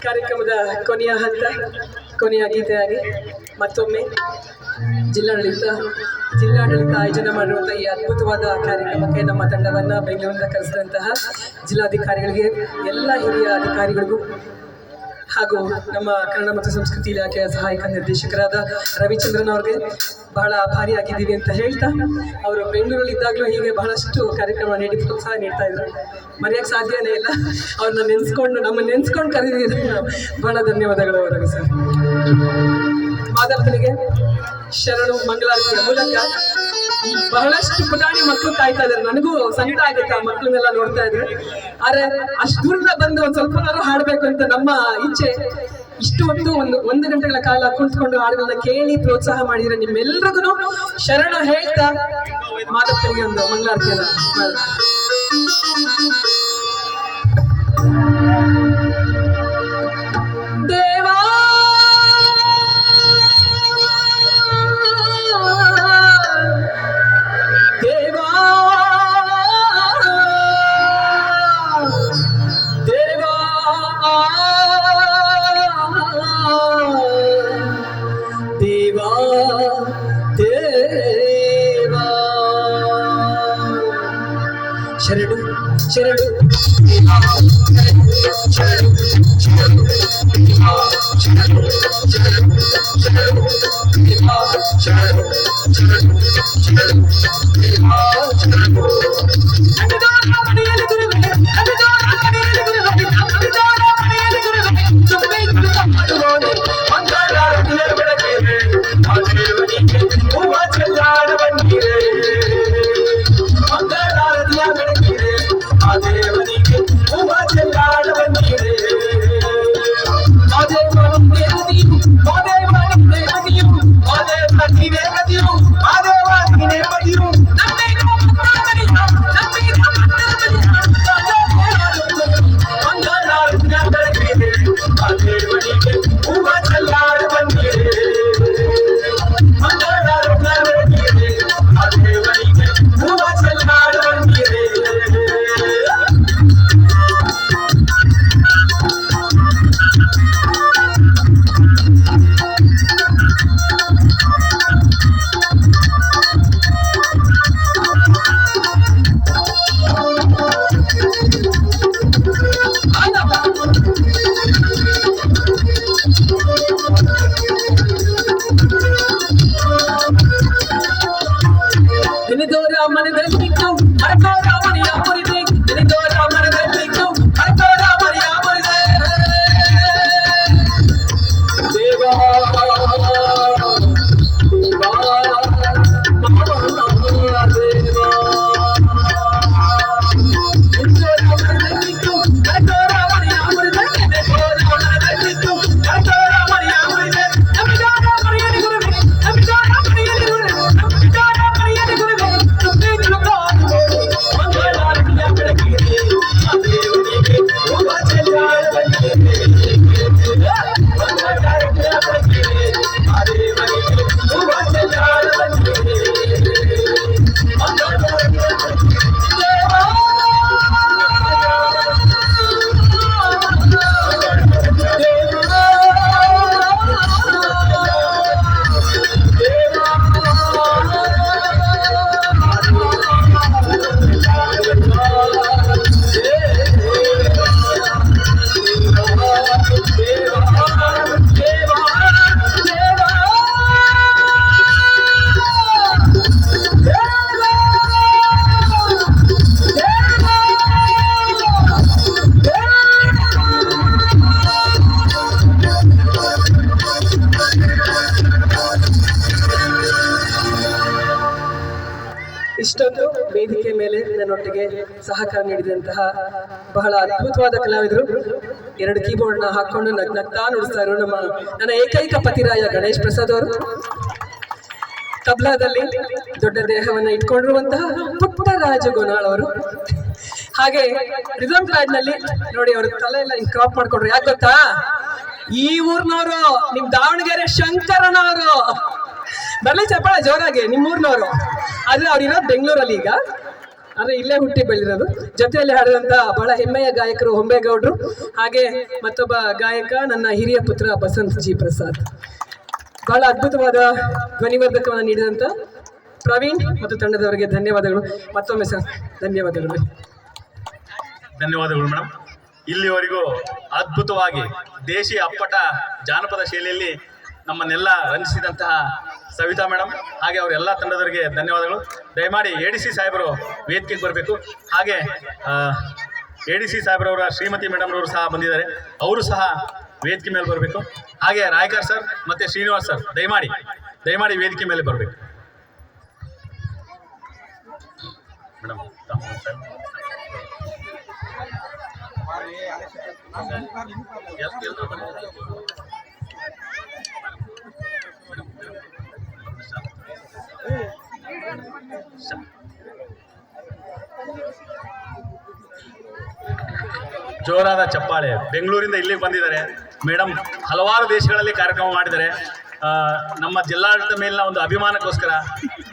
ಕಾರ್ಯಕ್ರಮದ ಕೊನೆಯ ಗೀತೆಯಾಗಿ ಮತ್ತೊಮ್ಮೆ ಜಿಲ್ಲಾಡಳಿತ ಆಯೋಜನೆ ಮಾಡಿರುವಂತಹ ಈ ಅದ್ಭುತವಾದ ಕಾರ್ಯಕ್ರಮಕ್ಕೆ ನಮ್ಮ ತಂಡವನ್ನು ಬೆಂಗಳೂರಿನಿಂದ ಕರೆಸಿದಂತಹ ಜಿಲ್ಲಾಧಿಕಾರಿಗಳಿಗೆ, ಎಲ್ಲ ಹಿರಿಯ ಅಧಿಕಾರಿಗಳಿಗೂ ಹಾಗೂ ನಮ್ಮ ಕನ್ನಡ ಮತ್ತು ಸಂಸ್ಕೃತಿ ಇಲಾಖೆಯ ಸಹಾಯಕ ನಿರ್ದೇಶಕರಾದ ರವಿಚಂದ್ರನ್ ಅವ್ರಿಗೆ ಬಹಳ ಆಭಾರಿಯಾಗಿದ್ದೀವಿ ಅಂತ ಹೇಳ್ತಾ, ಅವರು ಬೆಂಗಳೂರಲ್ಲಿ ಇದ್ದಾಗಲೂ ಹೀಗೆ ಬಹಳಷ್ಟು ಕಾರ್ಯಕ್ರಮ ನೀಡಿ ಪ್ರೋತ್ಸಾಹ ನೀಡ್ತಾ ಇದ್ರು. ಮರೆಯೋಕ್ಕೆ ಸಾಧ್ಯನೇ ಇಲ್ಲ. ಅವ್ರನ್ನ ನೆನೆಸ್ಕೊಂಡು ಕರೆದಿದ್ದೀವಿ. ಬಹಳ ಧನ್ಯವಾದಗಳು ಅವರಿಗೆ ಸರ್. ಮಾಧವನಿಗೆ ಶರಣು ಮಂಗಳಾರತಿಯ ಮೂಲಕ ಬಹಳಷ್ಟು ಪುಟಾಣಿ ಮಕ್ಕಳು ಕಾಯ್ತಾ ಇದ್ದಾರೆ. ನನಗೂ ಸಂಕಟ ಆಗುತ್ತೆ ಆ ಮಕ್ಕಳನ್ನೆಲ್ಲ ನೋಡ್ತಾ ಇದ್ರೆ. ಆದ್ರೆ ಅಷ್ಟು ದೂರದ ಬಂದು ಒಂದ್ ಸ್ವಲ್ಪ ಹಾಡ್ಬೇಕು ಅಂತ ನಮ್ಮ ಇಚ್ಛೆ. ಇಷ್ಟು ಒಂದು ಗಂಟೆಗಳ ಕಾಲ ಕುಳಿತುಕೊಂಡು ಹಾಡುಗಳನ್ನ ಕೇಳಿ ಪ್ರೋತ್ಸಾಹ ಮಾಡಿದ್ರೆ ನಿಮ್ಮೆಲ್ರಿಗೂ ಶರಣ ಹೇಳ್ತಾ ಮಾಧವನಿಗೆ ಒಂದು ಮಂಗಳಾರತಿಯನ್ನ ದೇವಾ ಶರಣು ಶರಣು ಇಷ್ಟೊಂದು ವೇದಿಕೆ ಮೇಲೆ ನನ್ನೊಟ್ಟಿಗೆ ಸಹಕಾರ ನೀಡಿದಂತಹ ಬಹಳ ಅದ್ಭುತವಾದ ಕಲಾವಿದರು. 2 ಕೀಬೋರ್ಡ್ನ ಹಾಕೊಂಡು ನಗ್ನಗ್ತಾ ನುಡಿಸ್ತಾ ಇರೋ ನನ್ನ ಏಕೈಕ ಪತಿರಾಯ ಗಣೇಶ್ ಪ್ರಸಾದ್ ಅವರು. ತಬ್ಲಾದಲ್ಲಿ ದೊಡ್ಡ ದೇಹವನ್ನ ಇಟ್ಕೊಂಡಿರುವಂತಹ ಪುಟ್ಟ ರಾಜು ಗೋನಾಳ್ ಅವರು. ಹಾಗೆ ರಿದಮ್ ಪ್ಯಾಡ್ ನಲ್ಲಿ ನೋಡಿ ಅವ್ರ ತಲೆ ಎಲ್ಲ ಕ್ರಾಪ್ ಮಾಡ್ಕೊಂಡ್ರು. ಯಾಕೆ ಗೊತ್ತಾ? ಈ ಊರ್ನವರು, ನಿಮ್ ದಾವಣಗೆರೆ ಶಂಕರನವರು. ಬರ್ಲಿ ಚಪ್ಪಾಳ ಜೋರಾಗಿ, ನಿಮ್ಮೂರ್ನವರು. ಆದ್ರೆ ಅವ್ರಿರೋದು ಬೆಂಗಳೂರಲ್ಲಿ ಈಗ, ಆದ್ರೆ ಇಲ್ಲೇ ಹುಟ್ಟಿ ಬೆಳೆದಿರೋದು. ಜೊತೆಯಲ್ಲಿ ಹಾಡಿದಂತ ಬಹಳ ಹೆಮ್ಮೆಯ ಗಾಯಕರು ಹೊಂಬೇಗೌಡರು, ಹಾಗೆ ಮತ್ತೊಬ್ಬ ಗಾಯಕ ನನ್ನ ಹಿರಿಯ ಪುತ್ರ ಬಸಂತ್ ಜಿ ಪ್ರಸಾದ್. ಬಹಳ ಅದ್ಭುತವಾದ ಧ್ವನಿವರ್ಧಕವನ್ನು ನೀಡಿದಂತ ಪ್ರವೀಣ್ ಮತ್ತು ತಂಡದವರಿಗೆ ಧನ್ಯವಾದಗಳು. ಮತ್ತೊಮ್ಮೆ ಸರ್ ಧನ್ಯವಾದಗಳು. ಧನ್ಯವಾದಗಳು ಮೇಡಮ್. ಇಲ್ಲಿವರೆಗೂ ಅದ್ಭುತವಾಗಿ ದೇಶಿ ಅಪ್ಪಟ ಜಾನಪದ ಶೈಲಿಯಲ್ಲಿ ನಮ್ಮನ್ನೆಲ್ಲ ರಂಜಿಸಿದಂತಹ ಸವಿತಾ ಮೇಡಮ್ ಹಾಗೆ ಅವರೆಲ್ಲ ತಂಡದವರಿಗೆ ಧನ್ಯವಾದಗಳು. ದಯಮಾಡಿ ADC ಸಾಹೇಬರು ವೇದಿಕೆಗೆ ಬರಬೇಕು. ಹಾಗೆ ADC ಸಾಹೇಬ್ರವರ ಶ್ರೀಮತಿ ಮೇಡಮ್ ಅವರು ಸಹ ಬಂದಿದ್ದಾರೆ, ಅವರು ಸಹ ವೇದಿಕೆ ಮೇಲೆ ಬರಬೇಕು. ಹಾಗೆ ರಾಯ್ಕರ್ ಸರ್ ಮತ್ತು ಶ್ರೀನಿವಾಸ್ ಸರ್ ದಯಮಾಡಿ ವೇದಿಕೆ ಮೇಲೆ ಬರಬೇಕು. ಮೇಡಮ್ ಜೋರಾದ ಚಪ್ಪಾಳೆ. ಬೆಂಗಳೂರಿಂದ ಇಲ್ಲಿಗೆ ಬಂದಿದ್ದಾರೆ ಮೇಡಮ್. ಹಲವಾರು ದೇಶಗಳಲ್ಲಿ ಕಾರ್ಯಕ್ರಮ ಮಾಡಿದ್ದಾರೆ. ನಮ್ಮ ಜಿಲ್ಲಾಡಳಿತ ಮೇಲಿನ ಒಂದು ಅಭಿಮಾನಕ್ಕೋಸ್ಕರ,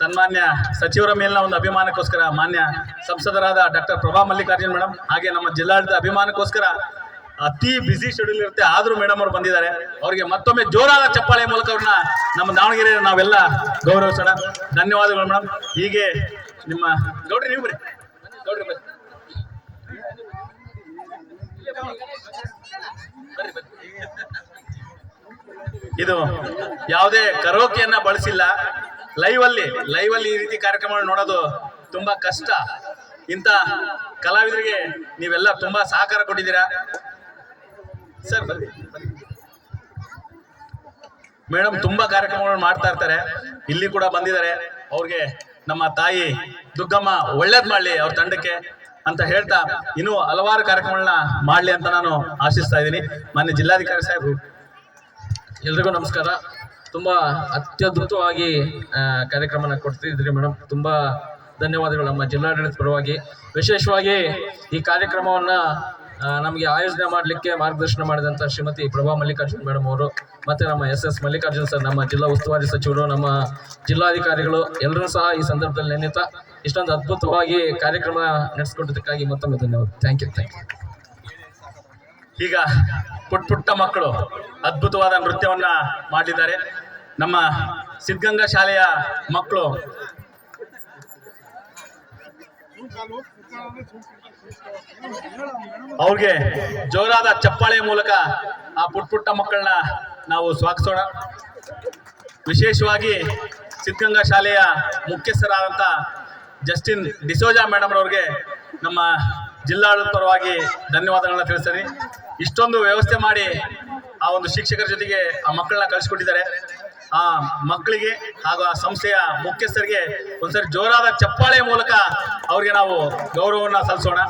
ಸನ್ಮಾನ್ಯ ಸಚಿವರ ಮೇಲಿನ ಒಂದು ಅಭಿಮಾನಕ್ಕೋಸ್ಕರ, ಮಾನ್ಯ ಸಂಸದರಾದ ಡಾಕ್ಟರ್ ಪ್ರಭಾ ಮಲ್ಲಿಕಾರ್ಜುನ್ ಮೇಡಮ್ ಹಾಗೆ ನಮ್ಮ ಜಿಲ್ಲಾಡಳಿತ ಅಭಿಮಾನಕ್ಕೋಸ್ಕರ ಅತಿ ಬ್ಯುಸಿ ಶೆಡ್ಯೂಲ್ ಇರುತ್ತೆ, ಆದರೂ ಮೇಡಮ್ ಅವರು ಬಂದಿದ್ದಾರೆ. ಅವರಿಗೆ ಮತ್ತೊಮ್ಮೆ ಜೋರಾದ ಚಪ್ಪಾಳೆ ಮೂಲಕ ಅವ್ರನ್ನ ನಮ್ಮ ದಾವಣಗೆರೆ ನಾವೆಲ್ಲ ಗೌರವಿಸೋಣ. ಧನ್ಯವಾದಗಳು ಮೇಡಮ್. ಹೀಗೆ ನಿಮ್ಮ ಗೌಡ್ರಿ, ನೀವು ಬರ್ರಿ ಗೌಡ್ರಿ, ಬರ್ರಿ. ಇದು ಯಾವುದೇ ಕರೋಕೆಯನ್ನ ಬಳಸಿಲ್ಲ. ಲೈವ್ ಅಲ್ಲಿ ಈ ರೀತಿ ಕಾರ್ಯಕ್ರಮಗಳು ನೋಡೋದು ತುಂಬಾ ಕಷ್ಟ. ಇಂಥ ಕಲಾವಿದರಿಗೆ ನೀವೆಲ್ಲ ತುಂಬಾ ಸಹಕಾರ ಕೊಟ್ಟಿದ್ದೀರಾ ಸರ್. ಬರ್ರಿ ಮೇಡಮ್. ತುಂಬಾ ಕಾರ್ಯಕ್ರಮಗಳು ಮಾಡ್ತಾ ಇರ್ತಾರೆ, ಇಲ್ಲಿ ಕೂಡ ಬಂದಿದ್ದಾರೆ. ಅವ್ರಿಗೆ ನಮ್ಮ ತಾಯಿ ದುಗ್ಗಮ್ಮ ಒಳ್ಳೇದ್ ಮಾಡ್ಲಿ ಅವ್ರ ತಂಡಕ್ಕೆ ಅಂತ ಹೇಳ್ತಾ ಇನ್ನೂ ಹಲವಾರು ಕಾರ್ಯಕ್ರಮಗಳನ್ನ ಮಾಡ್ಲಿ ಅಂತ ನಾನು ಆಶಿಸ್ತಾ ಇದ್ದೀನಿ. ಮಾನ್ಯ ಜಿಲ್ಲಾಧಿಕಾರಿ ಸಾಹೇಬರು. ಎಲ್ರಿಗೂ ನಮಸ್ಕಾರ. ತುಂಬ ಅತ್ಯದ್ಭುತವಾಗಿ ಕಾರ್ಯಕ್ರಮನ ಕೊಡ್ತಿದ್ರಿ ಮೇಡಮ್. ತುಂಬ ಧನ್ಯವಾದಗಳು ನಮ್ಮ ಜಿಲ್ಲಾಡಳಿತ ಪರವಾಗಿ. ವಿಶೇಷವಾಗಿ ಈ ಕಾರ್ಯಕ್ರಮವನ್ನು ನಮಗೆ ಆಯೋಜನೆ ಮಾಡಲಿಕ್ಕೆ ಮಾರ್ಗದರ್ಶನ ಮಾಡಿದಂಥ ಶ್ರೀಮತಿ ಪ್ರಭಾ ಮಲ್ಲಿಕಾರ್ಜುನ್ ಮೇಡಮ್ ಅವರು, ಮತ್ತು ನಮ್ಮ SS ಮಲ್ಲಿಕಾರ್ಜುನ್ ಸರ್, ನಮ್ಮ ಜಿಲ್ಲಾ ಉಸ್ತುವಾರಿ ಸಚಿವರು, ನಮ್ಮ ಜಿಲ್ಲಾಧಿಕಾರಿಗಳು ಎಲ್ಲರೂ ಸಹ ಈ ಸಂದರ್ಭದಲ್ಲಿ ನೆನೆಯುತ್ತಾ ಇಷ್ಟೊಂದು ಅದ್ಭುತವಾಗಿ ಕಾರ್ಯಕ್ರಮ ನಡೆಸ್ಕೊಟ್ಟಿದ್ದಕ್ಕಾಗಿ ಮತ್ತೊಮ್ಮೆ ಧನ್ಯವಾದ. Thank you. ಈಗ ಪುಟ್ಟ ಮಕ್ಕಳು ಅದ್ಭುತವಾದ ನೃತ್ಯವನ್ನ ಮಾಡಿದ್ದಾರೆ. ನಮ್ಮ ಸಿದ್ಧಗಂಗಾ ಶಾಲೆಯ ಮಕ್ಕಳು ಅವ್ರಿಗೆ ಜೋರಾದ ಚಪ್ಪಾಳೆ ಮೂಲಕ ಆ ಪುಟ್ಟ ಮಕ್ಕಳನ್ನ ನಾವು ಸ್ವಾಗತಿಸೋಣ. ವಿಶೇಷವಾಗಿ ಸಿದ್ಧಗಂಗಾ ಶಾಲೆಯ ಮುಖ್ಯಸ್ಥರಾದಂಥ ಜಸ್ಟಿನ್ ಡಿಸೋಜಾ ಮೇಡಮ್ ಅವ್ರಿಗೆ ನಮ್ಮ ಜಿಲ್ಲಾಡಳಿತ ಪರವಾಗಿ ಧನ್ಯವಾದಗಳನ್ನ ತಿಳಿಸ್ತೀನಿ. ಇಷ್ಟೊಂದು ವ್ಯವಸ್ಥೆ ಮಾಡಿ ಆ ಒಂದು ಶಿಕ್ಷಕರ ಜೊತೆಗೆ ಆ ಮಕ್ಕಳನ್ನ ಕಳಿಸ್ಕೊಟ್ಟಿದ್ದಾರೆ. ಆ ಮಕ್ಕಳಿಗೆ ಹಾಗೂ ಆ ಸಂಸ್ಥೆಯ ಮುಖ್ಯಸ್ಥರಿಗೆ ಒಂದ್ಸರಿ ಜೋರಾದ ಚಪ್ಪಾಳೆ ಮೂಲಕ ಅವ್ರಿಗೆ ನಾವು ಗೌರವವನ್ನು ಸಲ್ಲಿಸೋಣ.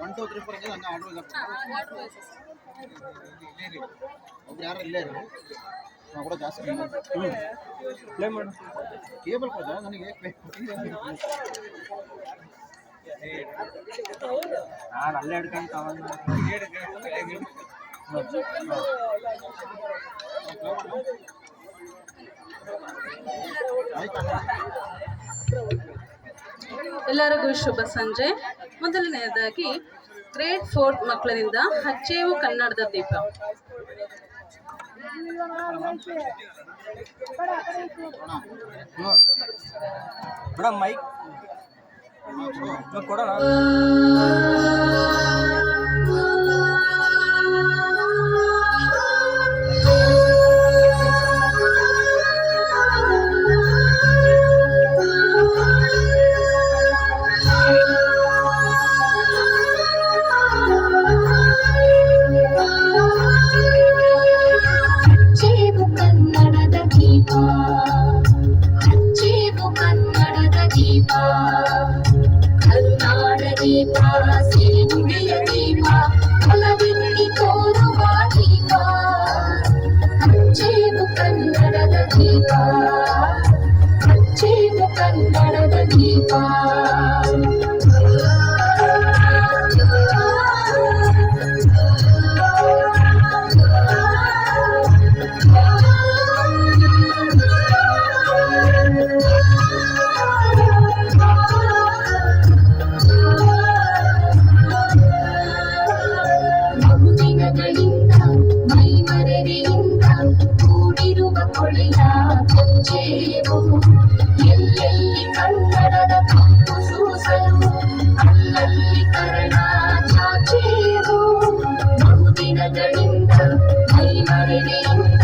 One, two, three, four. ಯಾರು ಇಲ್ಲೇ ಇರು ನಾವು ಕೂಡ ಜಾಸ್ತಿ ಪ್ಲೇ ಮಾಡು ಕೇಬಲ್ ಕೊಡ ನನಗೆ ನಾನು ಅಲ್ಲೇ ಹಿಡ್ಕೊಂಡು ಎಲ್ಲರಿಗೂ ಶುಭ ಸಂಜೆ. ಮೊದಲನೆಯದಾಗಿ ಗ್ರೇಡ್ 4 ಮಕ್ಕಳಿಂದ ಹಚ್ಚೇವು ಕನ್ನಡದ ದೀಪ. ಮೇಡಮ್ ಮೈಕ್ ಕೊಡೋಣ. ಹಚ್ಚೇವು ಕನ್ನಡದ ದೀಪ, ಹಚ್ಚೇವು ಕನ್ನಡದ ದೀಪ, ಕರುನಾಡ ದೀಪ, ಸಿರಿನುಡಿಯ ದೀಪ, ಒಲವಿಲ್ಲಿ ತೋರುವ ದೀಪ. ಹಚ್ಚೇವು ಕನ್ನಡದ ದೀಪ, ಹಚ್ಚೇವು ಕನ್ನಡದ ದೀಪ. ಬಹುದಿನಗಳಿಂದ ಮೈಮರೆಯಿಂದ ಕೂಡಿರುವ ಕೊಳೆಯ ಕಚ್ಚೇವು, ಎಲ್ಲೆಲ್ಲಿ ಕನ್ನಡದ ಕಂಪು ಸೂಸಲು ಅಲ್ಲಲ್ಲಿ ಕರಣ ಚಾಚೇವು. ಬಹುದಿನಗಳಿಂದ ಮೈಮರೆಯಿಂದ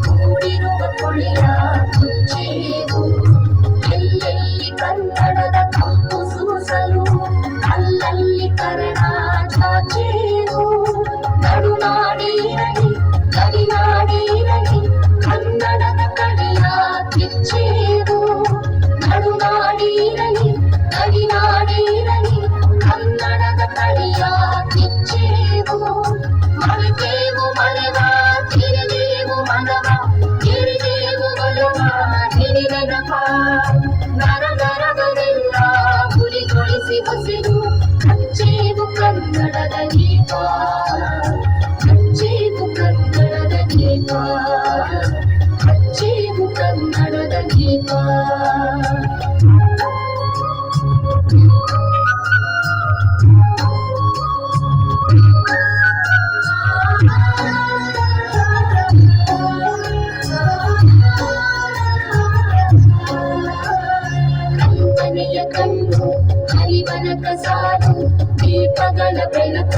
ಕೂಡಿರುವ ಕೊಳೆಯ ಕಚ್ಚೇವು, ಎಲ್ಲೆಲ್ಲಿ ಕನ್ನಡದ ಕಂಪು ಸೂಸಲು ಅಲ್ಲಲ್ಲಿ ಕರಣ ಚಾಚೇವು. ನಡುನಾಡಿರಲಿ ಗಡಿನಾಡಿರಲಿ ಕನ್ನಡದ ಕಡೆಯ ಕಿಚ್ಚೇವು. ನಡುನಾಡಿರಲಿ ಗಡಿನಾಡಿರಲಿ ಕನ್ನಡದ ಕಡೆಯ ಕಿಚ್ಚೇವು. ಮರೆತೇವು ಮನೆವ ತಿರುಗೇವು ಮನವ, ಹಿರಿದೇವು ಒಲವ ಹಿರಿನೆನಪ. ನರ ನರಗಳೆಲ್ಲ ಹುಲಿಗೊಳಿಸಿ ಹೊಸೆದು ಹಚ್ಚೇವು ಕನ್ನಡದ ದೀಪ, ಹಚ್ಚೇವು ಕನ್ನಡದ ದೀಪ, ಹಚ್ಚೇವು ಕನ್ನಡದ ದೀಪ. ಕಂಪನೆಯ ಕಣ್ಣು ಹರಿವನಕ ಸಾಲು ದೀಪಗಳ ಬೆಳಕ